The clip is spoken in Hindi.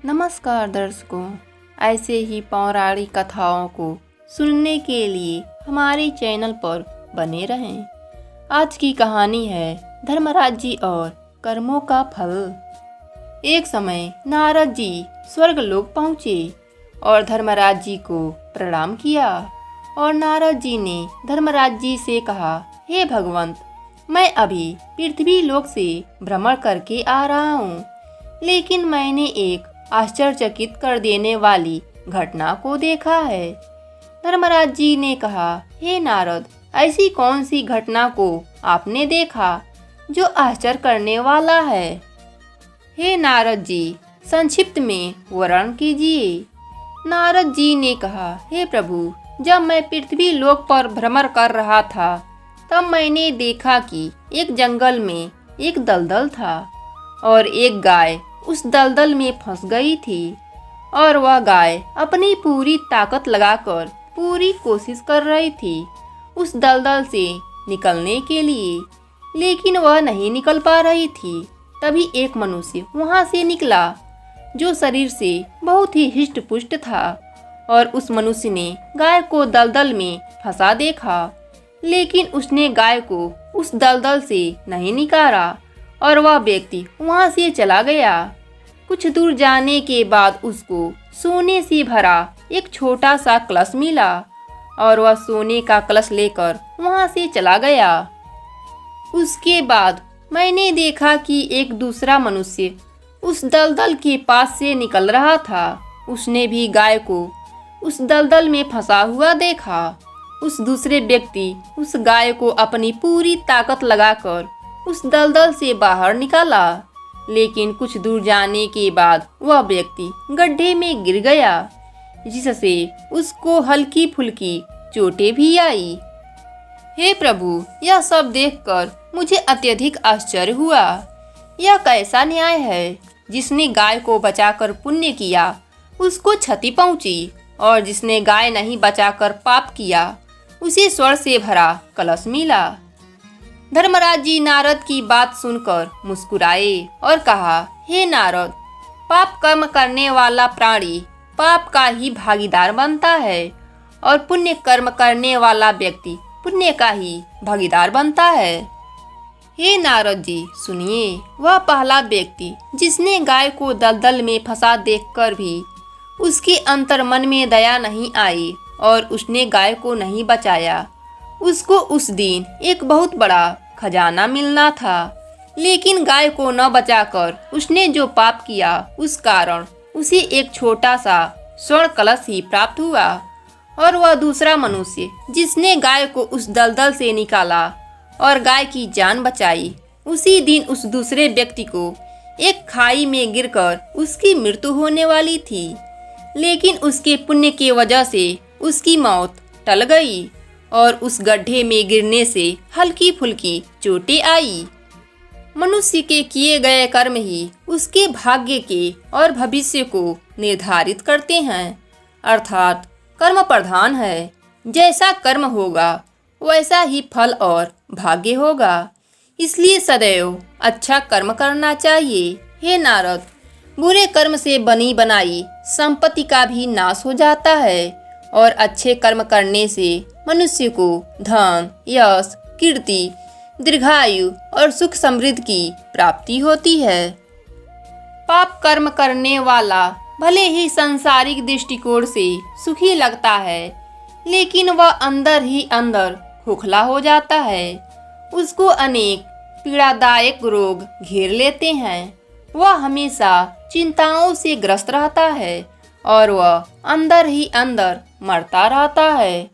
नमस्कार दर्शकों, ऐसे ही पौराणिक कथाओं को सुनने के लिए हमारे चैनल पर बने रहें। आज की कहानी है धर्मराज जी और कर्मों का फल। एक समय नारद जी स्वर्गलोक पहुँचे और धर्मराज जी को प्रणाम किया और नारद जी ने धर्मराज जी से कहा, हे भगवंत, मैं अभी पृथ्वी लोक से भ्रमण करके आ रहा हूँ, लेकिन मैंने एक आश्चर्यचकित कर देने वाली घटना को देखा है। धर्मराज जी ने कहा, हे नारद, ऐसी कौन सी घटना को आपने देखा जो आश्चर्य करने वाला है? हे नारद जी, संक्षिप्त में वर्णन कीजिए। नारद जी ने कहा, हे प्रभु, जब मैं पृथ्वी लोक पर भ्रमण कर रहा था तब मैंने देखा कि एक जंगल में एक दलदल था और एक गाय उस दलदल में फंस गई थी और वह गाय अपनी पूरी ताकत लगाकर पूरी कोशिश कर रही थी उस दलदल से निकलने के लिए, लेकिन वह नहीं निकल पा रही थी। तभी एक मनुष्य वहां से निकला जो शरीर से बहुत ही हिष्ट पुष्ट था और उस मनुष्य ने गाय को दलदल में फंसा देखा, लेकिन उसने गाय को उस दलदल से नहीं निकाला और वह व्यक्ति वहां से चला गया। कुछ दूर जाने के बाद उसको सोने से भरा एक छोटा सा कलश मिला और वह सोने का कलश लेकर वहां से चला गया। उसके बाद मैंने देखा कि एक दूसरा मनुष्य उस दलदल के पास से निकल रहा था। उसने भी गाय को उस दलदल में फंसा हुआ देखा। उस दूसरे व्यक्ति उस गाय को अपनी पूरी ताकत लगाकर उस दलदल से बाहर निकाला, लेकिन कुछ दूर जाने के बाद वह व्यक्ति गड्ढे में गिर गया, जिससे उसको हल्की फुल्की चोटें भी आई। हे प्रभु, यह सब देखकर मुझे अत्यधिक आश्चर्य हुआ। यह कैसा न्याय है? जिसने गाय को बचाकर पुण्य किया उसको क्षति पहुंची और जिसने गाय नहीं बचाकर पाप किया उसे स्वर्ग से भरा कलश मिला। धर्मराज जी नारद की बात सुनकर मुस्कुराए और कहा, हे नारद, पाप कर्म करने वाला प्राणी पाप का ही भागीदार बनता है और पुण्य कर्म करने वाला व्यक्ति पुण्य का ही भागीदार बनता है। हे नारद जी, सुनिए, वह पहला व्यक्ति जिसने गाय को दलदल में फंसा देखकर भी उसके अंतर मन में दया नहीं आई और उसने गाय को नहीं बचाया, उसको उस दिन एक बहुत बड़ा खजाना मिलना था, लेकिन गाय को न बचाकर उसने जो पाप किया उस कारण उसे एक छोटा सा स्वर्ण कलश ही प्राप्त हुआ। और वह दूसरा मनुष्य जिसने गाय को उस दलदल से निकाला और गाय की जान बचाई, उसी दिन उस दूसरे व्यक्ति को एक खाई में गिरकर उसकी मृत्यु होने वाली थी, लेकिन उसके पुण्य की वजह से उसकी मौत टल गई और उस गड्ढे में गिरने से हल्की फुल्की चोटें आई। मनुष्य के किए गए कर्म ही उसके भाग्य के और भविष्य को निर्धारित करते हैं, अर्थात कर्म प्रधान है। जैसा कर्म होगा वैसा ही फल और भाग्य होगा, इसलिए सदैव अच्छा कर्म करना चाहिए। हे नारद, बुरे कर्म से बनी बनाई संपत्ति का भी नाश हो जाता है और अच्छे कर्म करने से मनुष्य को धन, यश, कीर्ति, दीर्घायु और सुख समृद्धि की प्राप्ति होती है। पाप कर्म करने वाला भले ही सांसारिक दृष्टिकोण से सुखी लगता है, लेकिन वह अंदर ही अंदर खोखला हो जाता है। उसको अनेक पीड़ादायक रोग घेर लेते हैं। वह हमेशा चिंताओं से ग्रस्त रहता है और वह अंदर ही अंदर मरता रहता है।